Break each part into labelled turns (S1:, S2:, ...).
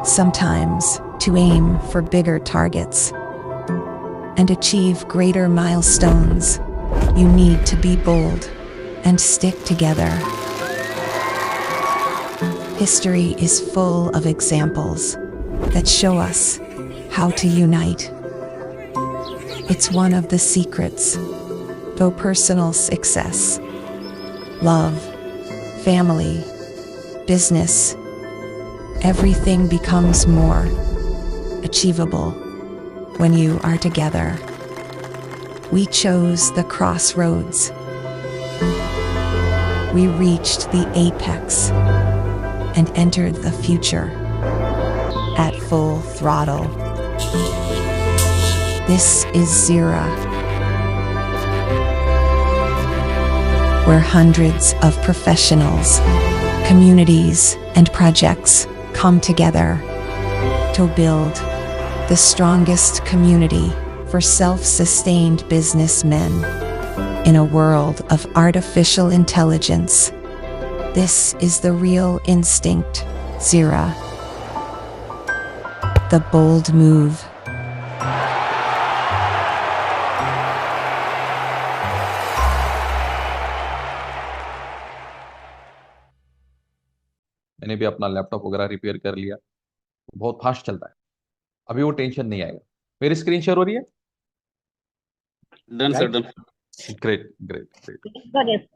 S1: Sometimes, to aim for bigger targets and achieve greater milestones, you need to be bold and stick together. History is full of examples that show us how to unite. It's one of the secrets, though personal success, love, family, business, everything becomes more achievable when you are together. We chose the crossroads. We reached the apex and entered the future at full throttle. This is Zira, where hundreds of professionals, communities, and projects come together to build the strongest community for self-sustained businessmen in a world of artificial intelligence. This is the real instinct, Zira. The bold move.
S2: मैंने भी अपना laptop वगैरह repair कर लिया, बहुत fast चलता है, अभी वो टेंशन नहीं आएगा। मेरी स्क्रीन शेयर हो रही है?
S3: Done sir, done.
S2: Great great great.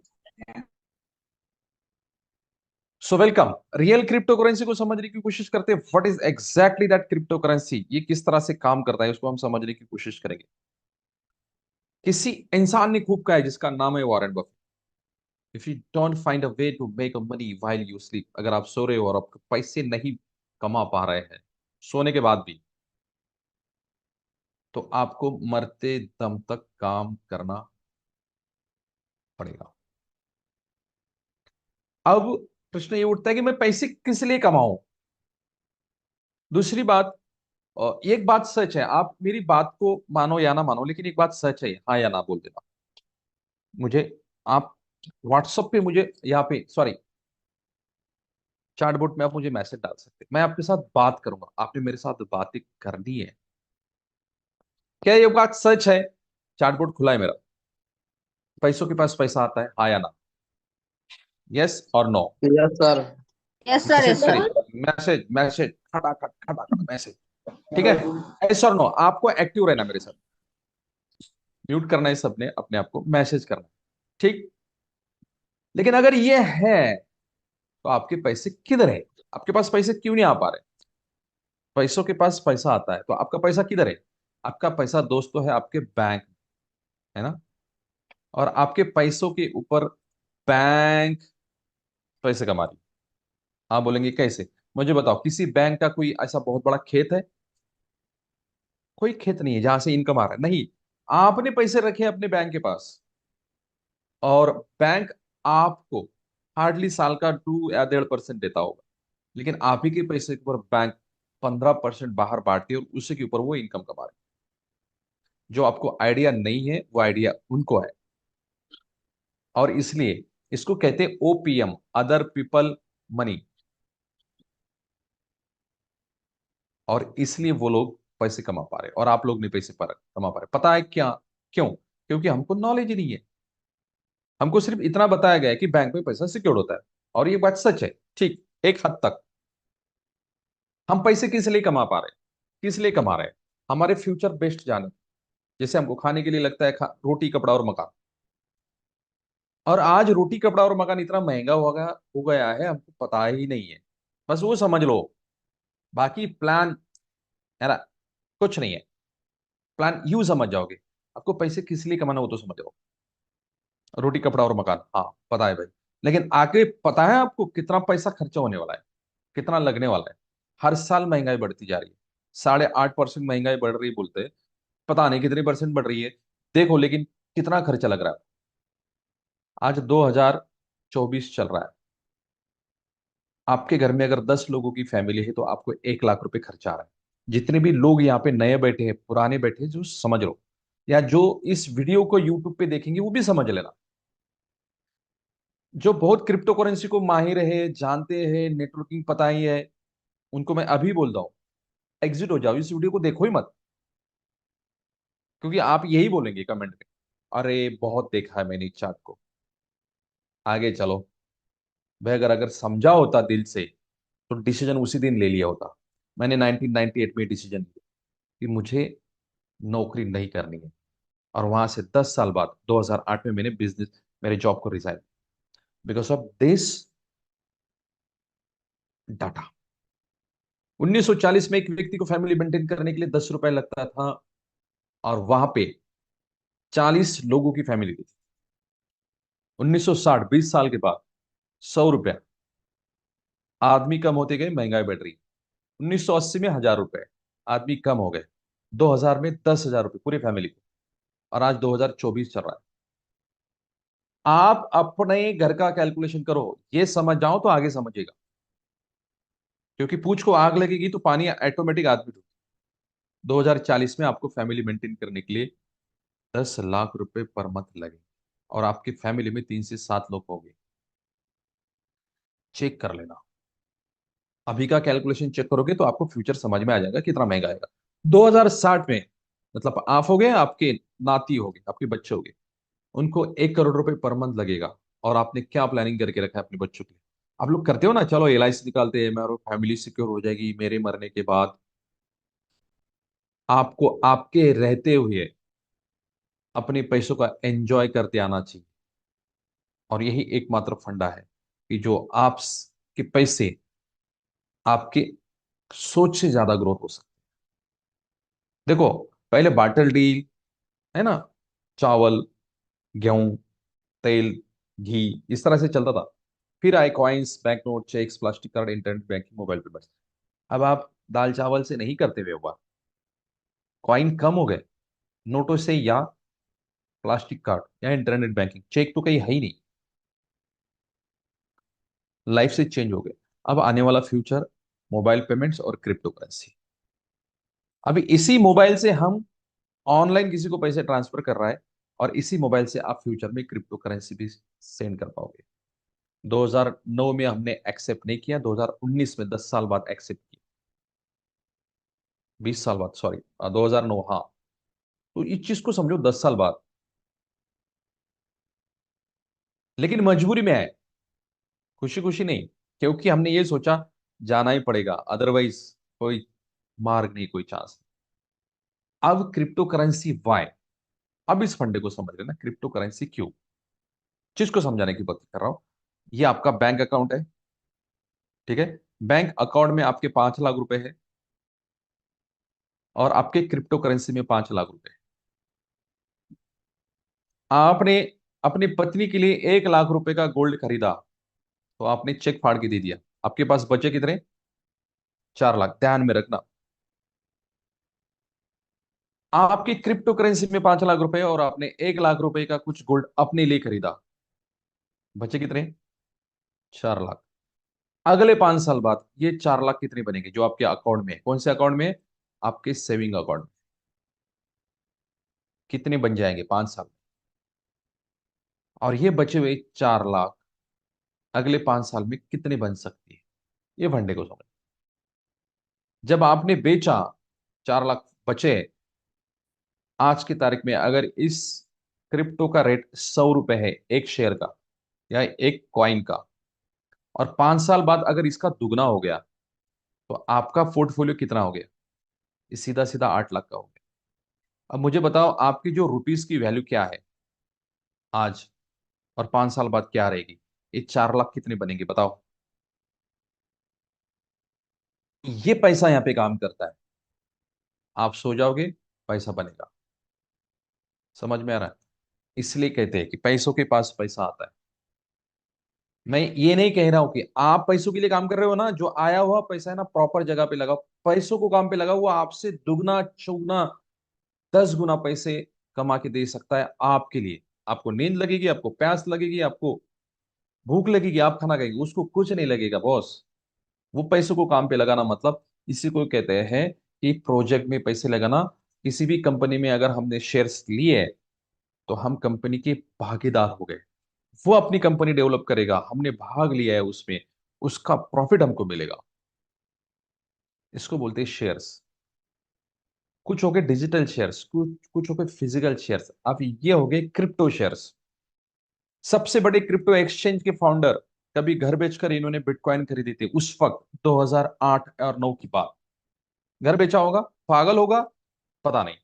S2: So welcome. Real crypto currency को समझने की कोशिश करते हैं। What is exactly that crypto currency, ये किस तरह से काम करता है, उसको हम समझने की कोशिश करेंगे। किसी इंसान ने खूब कहा है जिसका नाम है Warren Buffett, if you don't find a way to make a money while you sleep, अगर आप सो रहे हो और आप पैसे नहीं कमा पा रहे हैं सोने के बाद भी, तो आपको मरते दम तक काम करना पड़ेगा। अब प्रश्न ये उठता है कि मैं पैसे किस लिए कमाऊं। दूसरी बात, एक बात सच है, आप मेरी बात को मानो या ना मानो, लेकिन एक बात सच है, हाँ या ना बोल देना मुझे। आप व्हाट्सएप पे मुझे, यहाँ पे सॉरी चैटबॉट में आप मुझे मैसेज डाल सकते हैं, मैं आपके साथ बात करूंगा, आपने मेरे साथ बातें करनी है। क्या ये बात सच है? चैटबॉट खुला है मेरा, पैसों के पास पैसा आता है, हाँ या ना, यस और no?
S3: Yes sir.
S4: Yes sir, yes sir.
S2: Message message खटाखट खटाखट मैसेज, ठीक है? यस और नो, आपको एक्टिव रहना मेरे साथ, म्यूट करना है सबने, अपने आप को मैसेज करना, ठीक? लेकिन अगर ये है तो आपके पैसे किधर है? आपके पास पैसे क्यों नहीं आ पा रहे? पैसों के पास पैसा आता है तो आपका पैसा किधर है? आपका पैसा दोस्तों है आपके बैंक, है ना? और आपके पैसों के ऊपर बैंक पैसे कमा रही। हाँ बोलेंगे कैसे? मुझे बताओ, किसी बैंक का कोई ऐसा बहुत बड़ा खेत है? कोई खेत नहीं है जहां से इनकम आ रहा है, नहीं। आपने पैसे रखे अपने बैंक के पास और बैंक आपको हार्डली साल का 2 या 1.5% देता होगा, लेकिन आप ही के पैसे के ऊपर बैंक 15% बाहर बांटती है और उसी के ऊपर वो इनकम कमा रहे हैं। जो आपको आइडिया नहीं है वो आइडिया उनको है, और इसलिए इसको कहते हैं ओपीएम, अदर पीपल मनी, और इसलिए वो लोग पैसे कमा पा रहे और आप लोग नहीं पैसे कमा पा रहे। पता है क्या? क्यों? क्योंकि हमको नॉलेज ही नहीं है। हमको सिर्फ इतना बताया गया है कि बैंक में पैसा सिक्योर्ड होता है, और ये बात सच है, ठीक, एक हद तक। हम पैसे किस लिए कमा पा रहे हैं? किस लिए कमा रहे हैं? हमारे फ्यूचर बेस्ट जाने, जैसे हमको खाने के लिए लगता है रोटी कपड़ा और मकान, और आज रोटी कपड़ा और मकान इतना महंगा हो गया है, हमको पता ही नहीं है। बस वो समझ लो, बाकी प्लान है ना, कुछ नहीं है। प्लान यू समझ जाओगे, आपको पैसे किस लिए कमाना वो तो समझ जाओ। रोटी कपड़ा और मकान, हाँ पता है भाई, लेकिन आगे पता है आपको कितना पैसा खर्चा होने वाला है, कितना लगने वाला है? हर साल महंगाई बढ़ती जा रही है, 8.5% महंगाई बढ़ रही बोलते हैं, पता नहीं कितनी परसेंट बढ़ रही है, देखो लेकिन कितना खर्चा लग रहा है। आज 2024 चल रहा है, आपके घर में अगर 10 लोगों की फैमिली है तो आपको 1 लाख रुपए खर्चा आ रहा है। जितने भी लोग यहाँ पे नए बैठे हैं, पुराने बैठे हैं, जो समझ लो, या जो इस वीडियो को यूट्यूब पे देखेंगे वो भी समझ लेना। जो बहुत क्रिप्टो करेंसी को माहिर है, जानते हैं, नेटवर्किंग पता ही है, उनको मैं अभी बोल रहा हूँ, एग्जिट हो जाओ, इस वीडियो को देखो ही मत। क्योंकि आप यही बोलेंगे कमेंट में, अरे बहुत देखा है मैंने इस चार्ट को, आगे चलो। भाई अगर अगर समझा होता दिल से तो डिसीजन उसी दिन ले लिया होता। मैंने 1998 में डिसीजन लिया कि मुझे नौकरी नहीं करनी है, और वहां से 10 साल बाद 2008 में मैंने बिजनेस, मेरे जॉब को resign, because of this data. 1940 में एक व्यक्ति को फैमिली मेंटेन करने के लिए 10 रुपए लगता था, और वहां पे 40 लोगों की फैमिली थी। 1960, 20 साल के बाद 100 रुपया, आदमी कम होते गए, महंगाई बढ़ रही। 1980 में 1000 रुपए, आदमी कम हो गए। 2000 में 10,000 रुपए पूरी फैमिली को, और आज 2024 चल रहा है। आप अपने घर का कैलकुलेशन करो, ये समझ जाओ तो आगे समझेगा। क्योंकि पूछ को आग लगेगी तो पानी ऑटोमेटिक आदमी डूबेगा। 2040 में आपको फैमिली मेंटेन करने के लिए 10 लाख रुपए पर मंथ लगेंगे, और आपकी फैमिली में 3 से 7 लोग होंगे। चेक कर लेना, अभी का कैलकुलेशन चेक करोगे तो आपको फ्यूचर समझ में आ जाएगा कितना महंगा आएगा। 2060 में मतलब आप हो गए, आपके नाती हो गए, आपके बच्चे हो गए, उनको 1 करोड़ रुपए पर मंथ लगेगा। और आपने क्या प्लानिंग करके रखा है अपने बच्चों के लिए? आप लोग करते हो ना, चलो LIC निकालते हैं, मेरा फैमिली सिक्योर हो जाएगी मेरे मरने के बाद। आपको आपके रहते हुए अपने पैसों का एंजॉय करते आना चाहिए। और यही एकमात्र फंडा है कि जो आप के पैसे आपके सोच से ज्यादा ग्रोथ हो सकते हैं। देखो, पहले बार्टर डील, है ना, चावल, गेहूं, तेल, घी, इस तरह से चलता था। फिर आए coins, bank note, cheques, plastic card, internet banking, mobile payment. अब आप दाल चावल से नहीं करते व्यवहार, कॉइन कम हो गए, नोटों से या प्लास्टिक कार्ड या इंटरनेट बैंकिंग, चेक तो कहीं है ही नहीं। लाइफ से चेंज हो गए। अब आने वाला फ्यूचर, मोबाइल पेमेंट्स और क्रिप्टो करेंसी। अभी इसी मोबाइल से हम ऑनलाइन किसी को पैसे ट्रांसफर कर रहा है, और इसी मोबाइल से आप फ्यूचर में क्रिप्टो करेंसी भी सेंड कर पाओगे। 2009 में हमने एक्सेप्ट नहीं किया, 2019 में 10 साल बाद एक्सेप्ट किया। 20 साल बाद, सॉरी, 2009, हाँ। तो इस चीज को समझो, 10 साल बाद। लेकिन मजबूरी में है, खुशी खुशी नहीं। क्योंकि हमने ये सोचा जाना ही पड़ेगा, अदरवाइज कोई मार्ग नहीं, कोई चांस नहीं। अब क्रिप्टो करेंसी वाई, अब इस फंडे को समझ लेना, क्रिप्टो करेंसी क्यों, चीज को समझाने की बात कर रहा हूं। ये आपका बैंक अकाउंट है, ठीक है। बैंक अकाउंट में आपके 5 लाख रुपए है, और आपके क्रिप्टो करेंसी में 5 लाख रुपए। आपने अपनी पत्नी के लिए 1 लाख रुपए का गोल्ड खरीदा, तो आपने चेक फाड़ के दे दिया, आपके पास बचे कितने? 4 लाख। ध्यान में रखना, आपकी क्रिप्टो करेंसी में 5 लाख रुपए, और आपने 1 लाख रुपए का कुछ गोल्ड अपने लिए खरीदा, बचे कितने? 4 लाख। अगले 5 साल बाद ये 4 लाख कितने बनेंगे जो आपके अकाउंट में है? कौन से अकाउंट में है? आपके सेविंग अकाउंट में। कितने बन जाएंगे 5 साल में? और ये बचे हुए 4 लाख अगले 5 साल में कितने बन सकती है? ये फंडे को समझ। जब आपने बेचा, 4 लाख बचे। आज की तारीख में अगर इस क्रिप्टो का रेट 100 रुपए है, एक शेयर का या एक कॉइन का, और 5 साल बाद अगर इसका दुगना हो गया, तो आपका पोर्टफोलियो कितना हो गया? ये सीधा सीधा 8 लाख का हो गया। अब मुझे बताओ, आपकी जो रुपीस की वैल्यू क्या है आज, और 5 साल बाद क्या रहेगी? ये 4 लाख कितने बनेंगे बताओ? ये पैसा यहाँ पे काम करता है। आप सो जाओगे, पैसा बनेगा। समझ में आ रहा है? इसलिए कहते हैं कि पैसों के पास पैसा आता है। मैं ये नहीं कह रहा हूं कि आप पैसों के लिए काम कर रहे हो ना, जो आया हुआ पैसा है ना, प्रॉपर जगह पे लगाओ, पैसों को काम पे लगाओ, वो आपसे दुगना चौगुना 10 गुना पैसे कमा के दे सकता है आपके लिए। आपको नींद लगेगी, आपको प्यास लगेगी, आपको भूख लगेगी, आप खाना खाएंगे, उसको कुछ नहीं लगेगा बॉस। वो पैसों को काम पे लगाना मतलब इसी को कहते हैं कि प्रोजेक्ट में पैसे लगाना। किसी भी कंपनी में अगर हमने शेयर्स लिए तो हम कंपनी के भागीदार हो गए, वो अपनी कंपनी डेवलप करेगा, हमने भाग लिया है उसमें, उसका प्रॉफिट हमको मिलेगा। इसको बोलते हैं शेयर्स। कुछ हो गए डिजिटल शेयर्स, कुछ हो गए फिजिकल शेयर्स, अब ये हो गए क्रिप्टो शेयर्स। सबसे बड़े क्रिप्टो एक्सचेंज के फाउंडर, कभी घर बेचकर इन्होंने बिटकॉइन खरीदी थी उस वक्त 2008 और 9 की बात। घर बेचा होगा, पागल होगा, पता नहीं,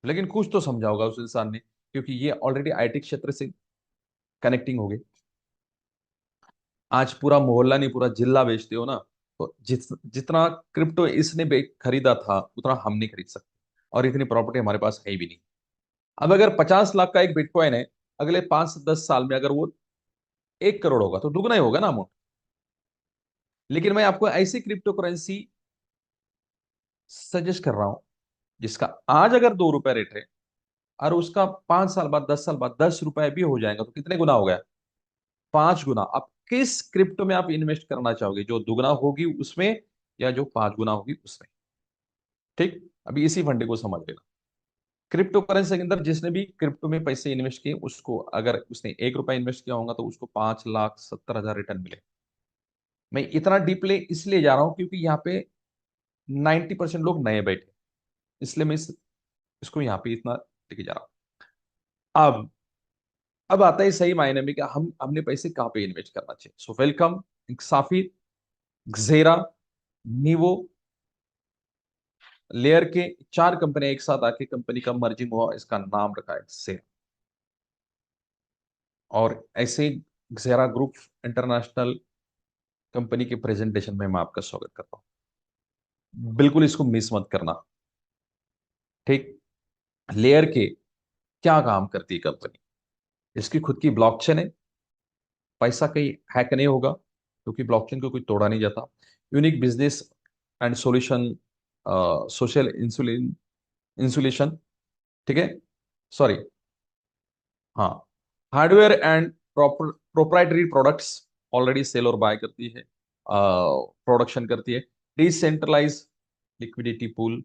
S2: लेकिन कुछ तो समझा होगा उस इंसान ने, क्योंकि ये ऑलरेडी आईटी क्षेत्र से कनेक्टिंग हो गई। आज पूरा मोहल्ला नहीं पूरा जिला बेचते हो ना, तो जितना क्रिप्टो इसने खरीदा था उतना हम नहीं खरीद सकते, और इतनी प्रॉपर्टी हमारे पास है भी नहीं। अब अगर 50 लाख का एक बिटकॉइन है, अगले 5 से 10 साल में अगर वो 1 करोड़ होगा तो दुगना ही होगा ना अमाउंट। लेकिन मैं आपको ऐसी क्रिप्टो करेंसी सजेस्ट कर रहा हूं जिसका आज अगर 2 रुपए रेट है, और उसका 5 साल बाद 10 साल बाद 10 रुपए भी हो जाएगा, तो कितने गुना हो गया? 5 गुना। आप किस क्रिप्टो में आप इन्वेस्ट करना चाहोगे, जो दुगना होगी उसमें या जो 5 गुना होगी उसमें? ठीक, अभी इसी फंडे को समझ लेना। क्रिप्टो करेंसी के अंदर जिसने भी क्रिप्टो में पैसे इन्वेस्ट किए, उसको अगर उसने 1 रुपया इन्वेस्ट किया होगा तो उसको 5,70,000 रिटर्न मिले। मैं इतना डीपली इसलिए जा रहा हूं क्योंकि यहाँ पे 90% लोग नए बैठे, इसलिए मैं इसको यहाँ पे इतना लेके जा रहा हूँ। अब आता है सही मायने में कि हमने पैसे कहाँ पे इन्वेस्ट करना चाहिए। सो वेलकम, साफी, ग्जेरा, नीवो, लेयर के 4 कंपनियां एक साथ आके कंपनी का मर्जिंग हुआ, इसका नाम रखा है सेरा। और ऐसे ग्जेरा ग्रुप इंटरनेशनल कंपनी के प्रेजेंटेशन में मैं आपका स्वागत करता हूं, बिल्कुल इसको मिस मत करना। ठीक, लेयर के क्या काम करती है कंपनी? इसकी खुद की ब्लॉकचेन है, पैसा कहीं हैक नहीं होगा क्योंकि ब्लॉकचेन को कोई तोड़ा नहीं जाता। Unique business and solution, social insulin insulation, ठीक है, सॉरी, हाँ, hardware and proprietary products already sell और बाय करती है, प्रोडक्शन करती है। Decentralise liquidity pool,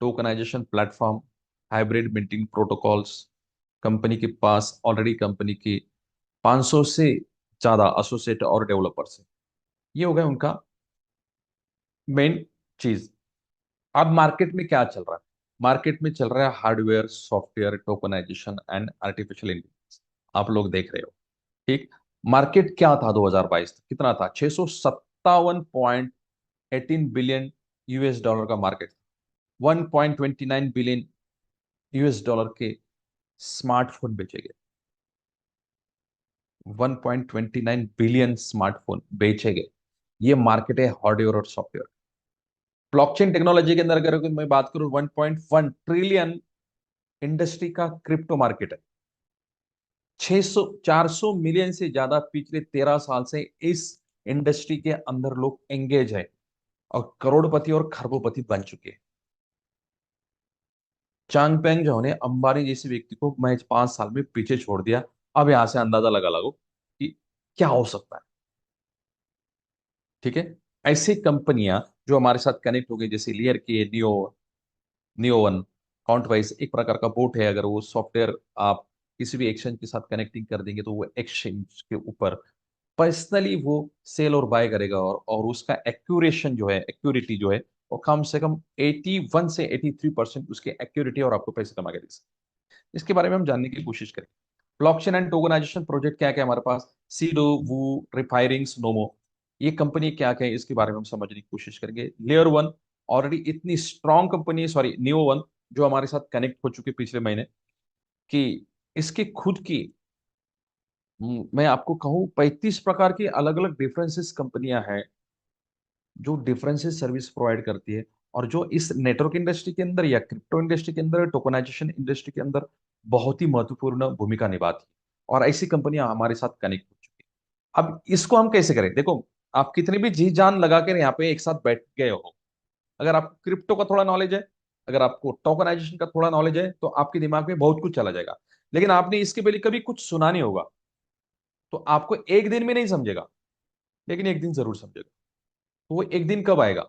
S2: tokenisation platform, hybrid minting protocols. Company के पास ऑलरेडी कंपनी के 500 से ज्यादा एसोसिएट और डेवलपर्स हैं। ये हो गया उनका मेन चीज। अब मार्केट में क्या चल रहा है? मार्केट में चल रहा है hardware, software, tokenisation and artificial intelligence. आप लोग देख रहे हो, ठीक। मार्केट क्या था 2022 तक? कितना था? 657.18 बिलियन यूएस डॉलर का मार्केट। 1.29 बिलियन यूएस डॉलर के स्मार्टफोन बेचे गए। 1.29 बिलियन स्मार्टफोन बेचे गए। ये मार्केट है हार्डवेयर और सॉफ्टवेयर। ब्लॉकचेन टेक्नोलॉजी के अंदर अगर मैं बात करूं, 1.1 ट्रिलियन इंडस्ट्री का क्रिप्टो मार्केट है। 600 400 मिलियन से ज्यादा पिछले 13 साल से इस इंडस्ट्री के अंदर लोग एंगेज है, और करोड़पति और खरबोपति बन चुके हैं। चांगपेंग जो ने अंबानी जैसे व्यक्ति को महज 5 साल में पीछे छोड़ दिया। अब यहां से अंदाजा लगा लगो कि क्या हो सकता है। ठीक है, ऐसी कंपनियां जो हमारे साथ कनेक्ट हो गई, जैसे लेयर के नियो वन, काउंट वाइज एक प्रकार का बोट है। अगर वो सॉफ्टवेयर आप किसी भी एक्सचेंज के साथ कनेक्टिंग कर देंगे तो वो एक्सचेंज के ऊपर पर्सनली वो सेल और बाय करेगा, और उसका एक्यूरेशन जो है, एक्यूरिटी जो है, वो कम से कम 81 से 83% उसकी एक्यूरिटी, और आपको पैसे कमा के दे सकते। इसके बारे में हम जानने की कोशिश करें। ब्लॉकचेन एंड टोकनाइजेशन प्रोजेक्ट क्या क्या है हमारे पास? सीडो, वू, रिफायरिंग्स, नोमो, ये कंपनी क्या क्या है इसके बारे में हम समझने की कोशिश करेंगे। लेयर वन ऑलरेडी इतनी स्ट्रॉन्ग कंपनी है, सॉरी नियो वन, जो हमारे साथ कनेक्ट हो चुके पिछले महीने, कि इसकी खुद की, मैं आपको कहूं 35 प्रकार की अलग अलग डिफरेंसेस कंपनियां हैं जो डिफरेंसेस सर्विस प्रोवाइड करती है, और जो इस नेटवर्क इंडस्ट्री के अंदर या क्रिप्टो इंडस्ट्री के अंदर, टोकनाइजेशन इंडस्ट्री के अंदर बहुत ही महत्वपूर्ण भूमिका निभाती है। और ऐसी कंपनियां हमारे साथ कनेक्ट हो चुकी है। अब इसको हम कैसे करें? देखो, आप कितनी भी जी जान लगा कर यहाँ पे एक साथ बैठ गए हो, अगर आपको क्रिप्टो का थोड़ा नॉलेज है, अगर आपको टोकनाइजेशन का थोड़ा नॉलेज है, तो आपके दिमाग में बहुत कुछ चला जाएगा। लेकिन आपने इसके पहले कभी कुछ सुना नहीं होगा, तो आपको एक दिन में नहीं समझेगा, लेकिन एक दिन जरूर समझेगा। तो वो एक दिन कब आएगा?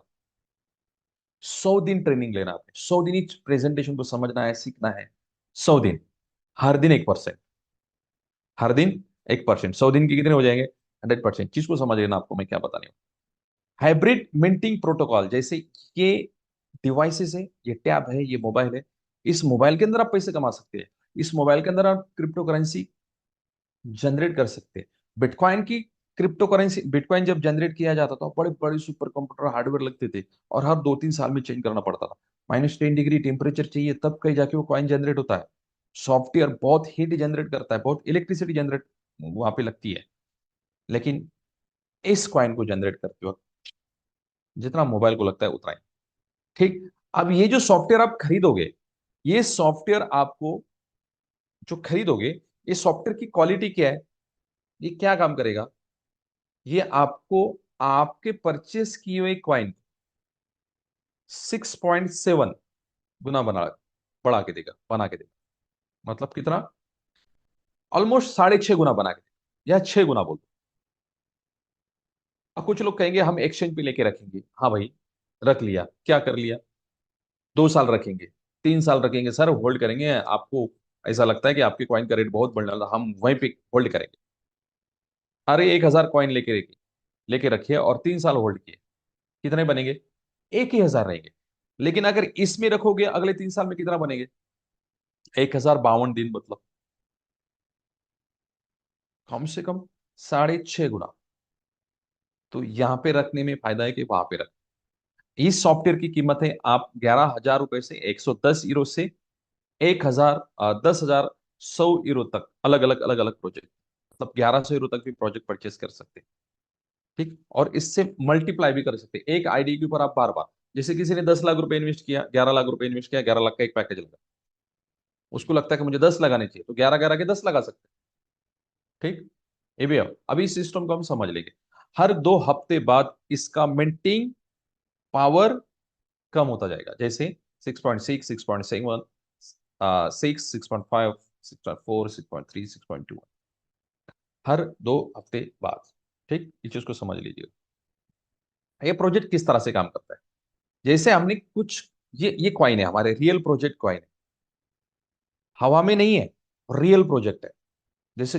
S2: 100 दिन ट्रेनिंग लेना है, 100 दिन इस प्रेजेंटेशन को समझना है, सीखना है। 100 दिन, हर दिन 1%, हर दिन 1%, 100 दिन के कितने हो जाएंगे? 100%। चीज को समझ लेना, आपको मैं क्या बताने हूँ। हाइब्रिड मिंटिंग प्रोटोकॉल, जैसे ये डिवाइसेस है, ये टैब है, ये मोबाइल है, इस मोबाइल के अंदर आप पैसे कमा सकते हैं। इस मोबाइल के अंदर आप क्रिप्टो करेंसी जनरेट कर सकते हैं। बिटकॉइन की क्रिप्टो करेंसी, बिटकॉइन जब जनरेट किया जाता था, बड़े बड़े सुपर कंप्यूटर हार्डवेयर लगते थे, और हर 2-3 साल में चेंज करना पड़ता था। -10 डिग्री टेम्परेचर चाहिए, तब कहीं जाके वो कॉइन जनरेट होता है। सॉफ्टवेयर बहुत हीट जनरेट करता है, बहुत इलेक्ट्रिसिटी जनरेट वहां पे लगती है। लेकिन इस कॉइन को जनरेट करते वक्त जितना मोबाइल को लगता है उतना ही। ठीक। अब ये जो सॉफ्टवेयर आप खरीदोगे, ये सॉफ्टवेयर आपको जो खरीदोगे, ये सॉफ्टवेयर की क्वालिटी क्या है, ये क्या काम करेगा, ये आपको आपके परचेस किए हुए क्वाइन 6.7 गुना बढ़ा के देगा, बना के देगा। मतलब कितना? ऑलमोस्ट 6.5 गुना बना के देगा, या 6 गुना बोल दो। अब कुछ लोग कहेंगे हम एक्सचेंज पे लेके रखेंगे। हाँ भाई, रख लिया, क्या कर लिया? 2 साल रखेंगे, 3 साल रखेंगे सर, होल्ड करेंगे, आपको ऐसा लगता है कि आपके कॉइन का रेट बहुत बढ़ने वाला, हम वहीं पे होल्ड करेंगे। अरे 1,000 कॉइन लेके लेके रखिए और 3 साल होल्ड किए, कितने बनेंगे? एक ही हजार रहेंगे। लेकिन अगर इसमें रखोगे, अगले 3 साल में कितना बनेंगे? 1,052 दिन, मतलब कम से कम 6.5 गुना। तो यहां पे रखने में फायदा है कि वहां पे रख। इस सॉफ्टवेयर की कीमत है आप 11,000 रुपए से, 110 यूरो से 1,000, 10,100 यूरो तक, अलग अलग प्रोजेक्ट, मतलब 1,100 यूरो तक भी प्रोजेक्ट परचेस कर सकते हैं। ठीक। और इससे मल्टीप्लाई भी कर सकते हैं एक आईडी के ऊपर आप बार बार। जैसे किसी ने 10 लाख रुपए इन्वेस्ट किया, 11 लाख रुपए इन्वेस्ट किया, 11 लाख का एक पैकेज लगा, उसको लगता है कि मुझे 10 लगाने चाहिए, तो 11 11 के 10 लगा सकते हैं। ठीक। ये भी है। अभी इस सिस्टम को हम समझ लेंगे। हर 2 हफ्ते बाद इसका मिंटिंग पावर कम होता जाएगा, जैसे 6.6, 6.7, 6.5, 6.4, 6.3, 6.2, हर 2 हफ्ते बाद। ठीक, इस चीज को समझ लीजिए। ये प्रोजेक्ट किस तरह से काम करता है? जैसे हमने कुछ, ये क्वाइन है, हमारे रियल प्रोजेक्ट क्वाइन है, हवा में नहीं है, रियल प्रोजेक्ट है। जैसे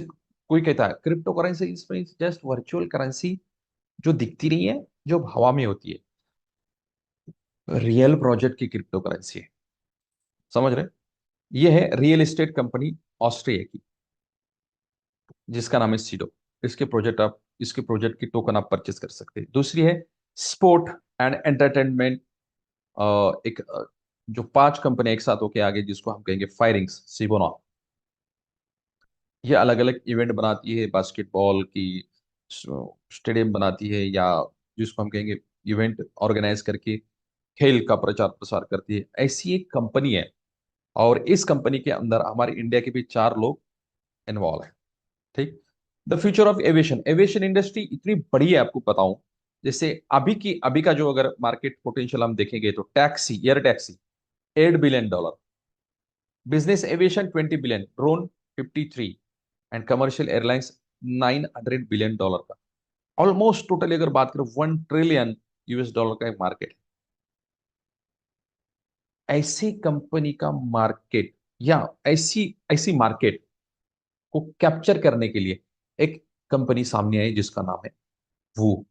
S2: कोई कहता है क्रिप्टो करेंसी इसमें जस्ट वर्चुअल करेंसी जो दिखती नहीं है, जो हवा में होती है, रियल प्रोजेक्ट की क्रिप्टो करेंसी है। समझ रहे? ये है रियल एस्टेट कंपनी ऑस्ट्रिया की, जिसका नाम है सीडो। इसके प्रोजेक्ट की टोकन आप परचेस कर सकते हैं। दूसरी है स्पोर्ट एंड एंटरटेनमेंट, एक जो 5 कंपनी एक साथ होके आगे, जिसको हम कहेंगे फायरिंग्स सिबोना। ये अलग अलग इवेंट बनाती है, बास्केटबॉल की स्टेडियम बनाती है, या जिसको हम कहेंगे इवेंट ऑर्गेनाइज करके खेल का प्रचार प्रसार करती है, ऐसी एक कंपनी है। और इस कंपनी के अंदर हमारे इंडिया के भी 4 लोग इन्वॉल्व हैं। ठीक। The future of aviation, aviation industry इतनी बड़ी है, आपको बताऊं। जैसे अभी का जो अगर मार्केट पोटेंशियल हम देखेंगे, तो taxi, air taxi $8 billion, business aviation 20 billion, drone 53, and commercial airlines $900 billion का। ऑलमोस्ट टोटली अगर बात करें $1 ट्रिलियन का एक मार्केट। ऐसी कंपनी का मार्केट, या ऐसी ऐसी मार्केट को कैप्चर करने के लिए एक कंपनी सामने आई, जिसका नाम है वो,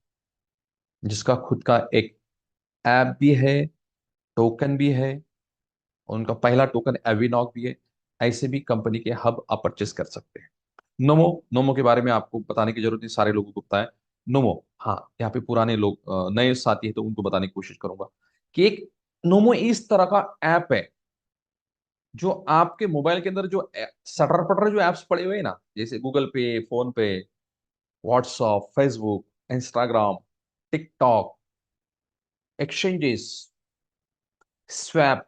S2: जिसका खुद का एक ऐप भी है, टोकन भी है, उनका पहला टोकन एविनॉक भी है। ऐसे भी कंपनी के हब आप परचेस कर सकते हैं। नोमो, नोमो के बारे में आपको बताने की जरूरत नहीं, सारे लोगों को पता है। नोमो, हाँ, यहाँ पे पुराने लोग, नए साथी है तो उनको बताने की कोशिश करूंगा कि एक नोमो इस तरह का ऐप है, जो आपके मोबाइल के अंदर जो सटर पटर जो एप्स पड़े हुए हैं ना, जैसे Google Pay, PhonePe, WhatsApp, Facebook, Instagram, TikTok, exchanges, swap,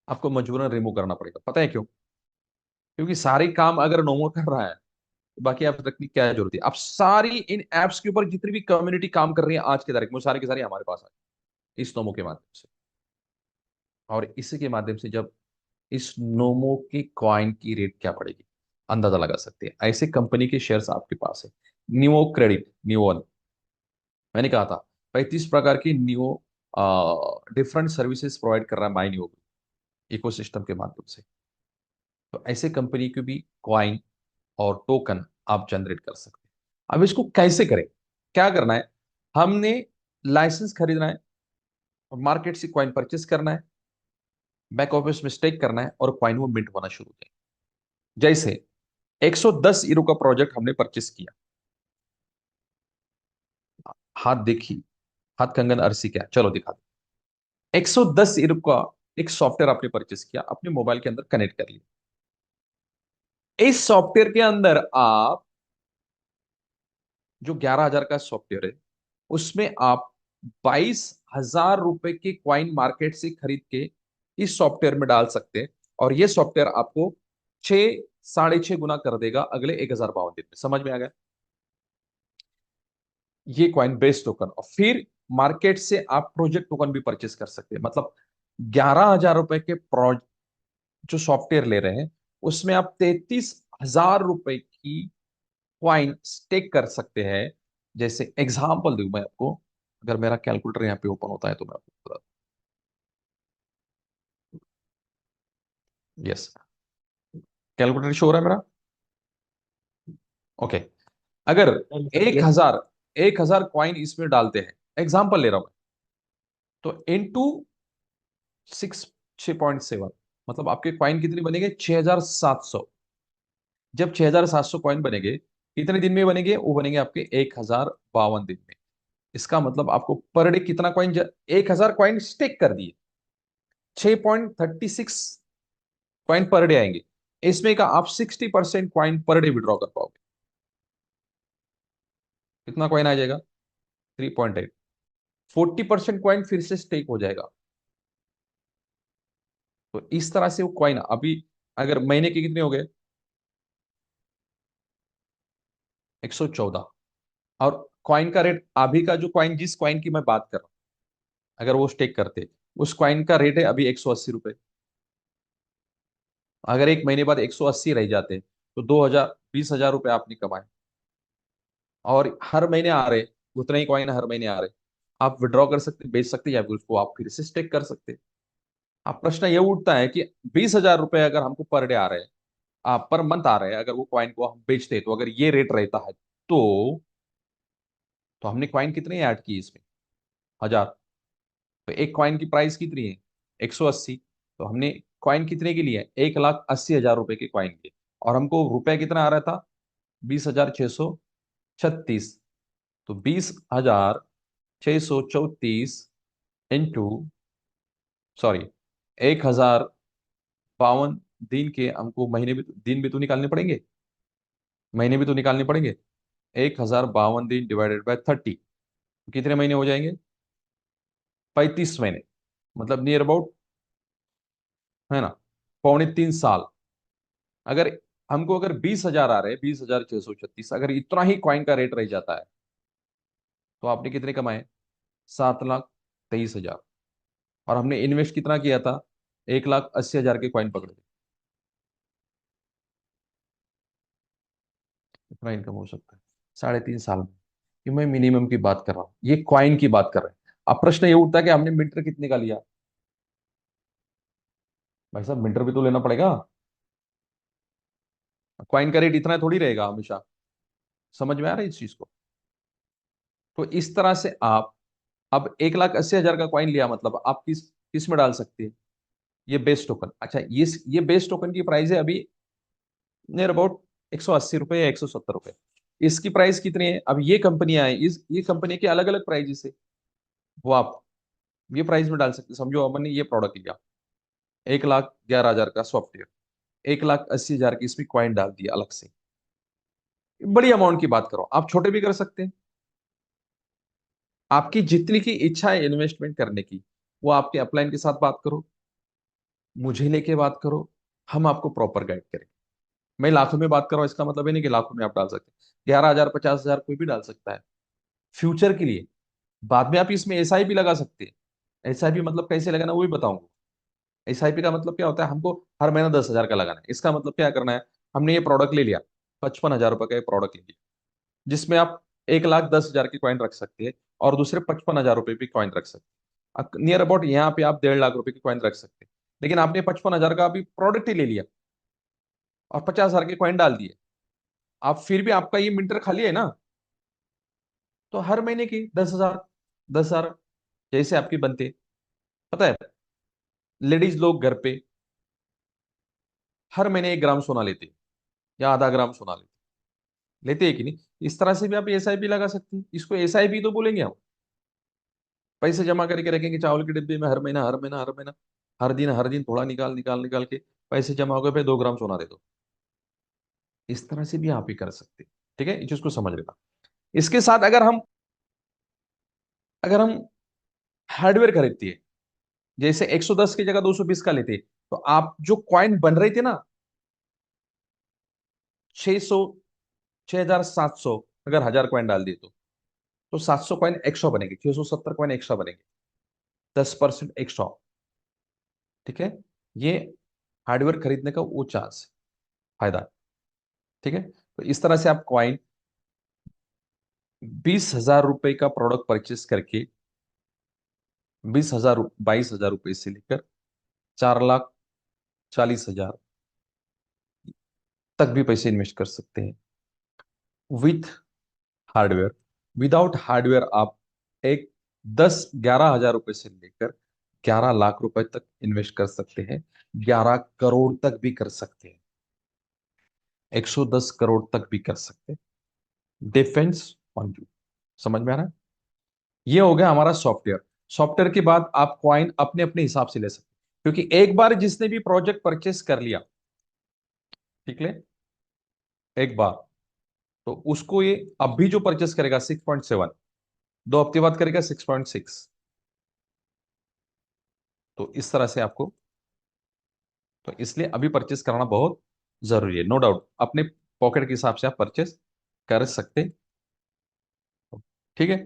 S2: आपको मजबूरन रिमूव करना पड़ेगा। पता है क्यों? क्योंकि सारे काम अगर नोमो कर रहा है, तो बाकी ऐप्स रखने की क्या जरूरत है? अब सारी इन एप्स के ऊपर जितनी भी कम्युनिटी काम कर रही है आज के तारीख में, सारी की सारी हमारे पास है, इस नोमो के माध्यम से। और इसी के माध्यम से जब इस नोमो के कॉइन की रेट क्या पड़ेगी, अंदाजा लगा सकते हैं। ऐसे कंपनी के शेयर्स आपके पास है। नियो क्रेडिट, नियो, मैंने कहा था 35 प्रकार की नियो डिफरेंट सर्विसेज प्रोवाइड कर रहा है माई नियो इकोसिस्टम के माध्यम से। तो ऐसे कंपनी के भी क्वाइन और टोकन आप जनरेट कर सकते हैं। अब इसको कैसे करें, क्या करना है, हमने लाइसेंस खरीदना है और मार्केट से कॉइन परचेस करना है, बैक ऑफिस में स्टेक करना है और कॉइन वो मिंट होना शुरू हो जाए। जैसे 110 यूरो का प्रोजेक्ट हमने परचेस किया, हाथ देखिए, हाथ कंगन अरसी क्या, चलो दिखा दो। 110 यूरो का एक सॉफ्टवेयर आपने परचेस किया, अपने मोबाइल के अंदर कनेक्ट कर लिया। इस सॉफ्टवेयर के अंदर आप जो 11,000 का सॉफ्टवेयर है, उसमें आप 22,000 रुपए के क्वाइन मार्केट से खरीद के इस सॉफ्टवेयर में डाल सकते हैं, और ये सॉफ्टवेयर आपको 6 साढ़े 6 गुना कर देगा अगले 1,052 दिन में। समझ में आ गया? ये क्वाइन बेस्ड टोकन, और फिर मार्केट से आप प्रोजेक्ट टोकन भी परचेस कर सकते हैं। मतलब 11,000 रुपए के जो सॉफ्टवेयर ले रहे हैं, उसमें आप 33,000 रुपए की क्वाइन स्टेक कर सकते हैं। जैसे एग्जांपल दूं मैं आपको, अगर मेरा कैलकुलेटर यहाँ पे ओपन होता है तो मैं आपको बता, यस, कैलकुलेटर शो हो रहा है मेरा, ओके। अगर 1,000 1,000 क्वाइन इसमें डालते हैं, एग्जांपल ले रहा हूं मैं, तो इंटू 6.7, मतलब आपके क्वाइन कितने बनेंगे, 6,700। जब 6,700 कॉइन बनेंगे, कितने दिन में बनेंगे, वो बनेंगे आपके 1,052 दिन में। इसका मतलब आपको पर डे कितना कॉइन, 1,000 कॉइन स्टेक कर दिए, 6.36 कॉइन पर डे आएंगे। इसमें का आप 60% कॉइन पर डे विड्रॉ कर पाओगे। कितना कॉइन आ जाएगा, 3.8। 40% कॉइन फिर से स्टेक हो जाएगा। तो इस तरह से वो कॉइन अभी, अगर महीने के कितने हो गए, 114। और कॉइन का रेट, अभी का जो कॉइन, जिस कॉइन की मैं बात कर रहा हूं, अगर वो स्टेक करते, उस कॉइन का रेट है अभी 180 रुपए। अगर एक महीने बाद 180 रह जाते तो 2,000, 20,000 रुपए आपने कमाए। और हर महीने आ रहे, उतना ही कॉइन हर महीने आ रहे, आप विड्रॉ कर सकते, बेच सकते, या फिर उसको आप फिर से स्टेक कर सकते। अब प्रश्न ये उठता है कि 20,000 रुपए अगर हमको पर डे आ रहे हैं, आप पर मंथ आ रहे हैं, अगर वो कॉइन को हम बेचते, तो अगर ये रेट रहता है, तो हमने कॉइन कितने ऐड किए इसमें, 1,000। तो एक कॉइन की प्राइस कितनी है, 180। तो हमने कॉइन कितने के लिए, 1,80,000 रुपए के कॉइन के, और हमको रुपए कितना आ रहा था, 20,636। तो 20,634 इंटू, सॉरी, 1,052 दिन के, हमको महीने भी, दिन भी तो निकालने पड़ेंगे, महीने भी तो निकालने पड़ेंगे। 1,052 दिन डिवाइडेड बाय 30, कितने महीने हो जाएंगे, 35 महीने। मतलब नियर अबाउट, है ना, 3.25 साल। अगर हमको अगर 20,000 आ रहे हैं, 20,636, अगर इतना ही कॉइन का रेट रह जाता है, तो आपने कितने कमाए, 7,23,000। और हमने इन्वेस्ट कितना किया था, 1,80,000 के कॉइन पकड़े थे। कितना इनकम हो सकता है 3.5 साल में? ये मैं मिनिमम की बात कर रहा हूँ, ये कॉइन की बात कर रहे हैं। अब प्रश्न ये उठता है कि हमने मिंटर कितने का लिया। भाई साहब, मिंटर भी तो लेना पड़ेगा, कॉइन का रेट इतना थोड़ी रहेगा हमेशा। समझ में आ रहा है इस चीज को? तो इस तरह से आप, अब 1,80,000 का कॉइन लिया, मतलब आप किस किस में डाल सकते हैं, ये बेस टोकन। अच्छा, ये बेस टोकन की प्राइस है अभी नियर अबाउट 180 रुपए या 170 रुपए। इसकी प्राइस कितनी है, अब ये कंपनियां हैं, ये कंपनी के अलग अलग प्राइजेस है, वो आप ये प्राइस में डाल सकते हैं। समझो हमने ये प्रोडक्ट लिया, 1,11,000 का सॉफ्टवेयर, 1,80,000 की इसमें क्वाइन डाल दिया अलग से। बड़ी अमाउंट की बात करो, आप छोटे भी कर सकते हैं। आपकी जितनी की इच्छा है इन्वेस्टमेंट करने की, वो आपके अपलाइन के साथ बात करो, मुझे लेके बात करो, हम आपको प्रॉपर गाइड करेंगे। मैं लाखों में बात कर रहा हूँ, इसका मतलब ये नहीं कि लाखों में आप डाल सकते हैं। 11,000, 50,000 कोई भी डाल सकता है फ्यूचर के लिए। बाद में आप इसमें एसआईपी लगा सकते हैं। एसआईपी मतलब कैसे लगाना वो भी बताऊंगा। एसआईपी का मतलब क्या होता है, हमको हर महीना 10,000 का लगाना है। इसका मतलब क्या करना है, हमने ये प्रोडक्ट ले लिया, 55,000 रुपए का ये प्रोडक्ट ले लिया, जिसमें आप 1,10,000 की कॉइन रख सकते हैं, और दूसरे 55,000 रुपए की कॉइन रख सकते हैं। नियर अबाउट यहाँ पे आप 1.5 लाख रुपए की कॉइन रख सकते हैं। लेकिन आपने 55,000 का अभी प्रोडक्ट ही ले लिया और 50,000 के कॉइन डाल दिए, आप फिर भी आपका ये मिंटर खाली है ना, तो हर महीने की 10,000, 10,000 जैसे आपकी बनते, पता है लेडीज लोग घर पे हर महीने 1 ग्राम सोना लेते या आधा ग्राम सोना लेते हैं कि नहीं? इस तरह से भी आप एसआईपी लगा सकते हैं, इसको एसआईपी तो बोलेंगे हम। पैसे जमा करके रखेंगे चावल के डिब्बे में, हर महीना हर महीना हर महीना, हर दिन थोड़ा निकाल निकाल निकाल के पैसे जमा हो गए, फिर 2 ग्राम सोना दे दो। इस तरह से भी आप ही कर सकते हैं। ठीक है, इस चीज को समझ लेना। इसके साथ अगर हम हार्डवेयर खरीदती है, जैसे 110 की जगह 220 का लेते, तो आप जो कॉइन बन रहे थे ना, 600, 6,700, अगर 1,000 कॉइन डाल दिए तो 700 कॉइन एक्स्ट्रा बनेंगे, 670 कॉइन एक्स्ट्रा बनेंगे, 10% एक्स्ट्रा। ठीक है, ये हार्डवेयर खरीदने का वो चांस, फायदा। ठीक है, तो इस तरह से आप कॉइन 20,000 रुपए का प्रोडक्ट परचेस करके 20,000, 22,000 रुपए से लेकर 4,40,000 तक भी पैसे इन्वेस्ट कर सकते हैं विथ हार्डवेयर। विदाउट हार्डवेयर आप एक 10-11 हजार रुपए से लेकर 11 लाख रुपए तक इन्वेस्ट कर सकते हैं, 11 करोड़ तक भी कर सकते हैं, 110 करोड़ तक भी कर सकते हैं। Defence on you. समझ में आ रहा है? ये हो गया हमारा सॉफ्टवेयर। सॉफ्टवेयर के बाद आप कॉइन अपने अपने हिसाब से ले सकते हैं, क्योंकि एक बार जिसने भी प्रोजेक्ट परचेस कर लिया, ठीक है, एक बार, तो उसको ये अब भी जो परचेस करेगा 6.7, 2 हफ्ते बाद करेगा 6.6। तो इस तरह से आपको, तो इसलिए अभी परचेस कराना बहुत जरूरी है। नो डाउट अपने पॉकेट के हिसाब से आप परचेस कर सकते हो। ठीक है,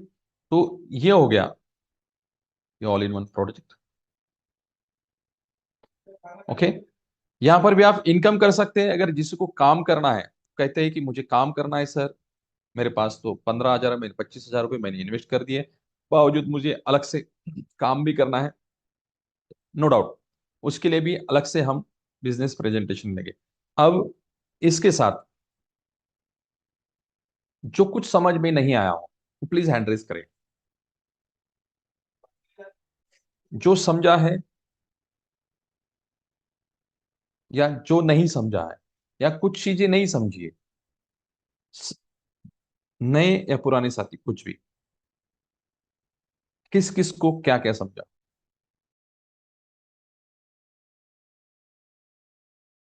S2: तो ये हो गया ये all in one project. Okay, यहां पर भी आप इनकम कर सकते हैं। अगर जिसको काम करना है, कहते हैं कि मुझे काम करना है सर, मेरे पास तो 15,000 है, मेरे 25,000 रुपये मैंने इन्वेस्ट कर दिए, बावजूद मुझे अलग से काम भी करना है, नो डाउट उसके लिए भी अलग से हम बिजनेस प्रेजेंटेशन लेंगे। अब इसके साथ जो कुछ समझ में नहीं आया हो तो प्लीज हैंड रेज करें। जो समझा है या जो नहीं समझा है, या कुछ चीजें नहीं समझी है, नए या पुराने साथी कुछ भी, किस किस को क्या क्या समझा,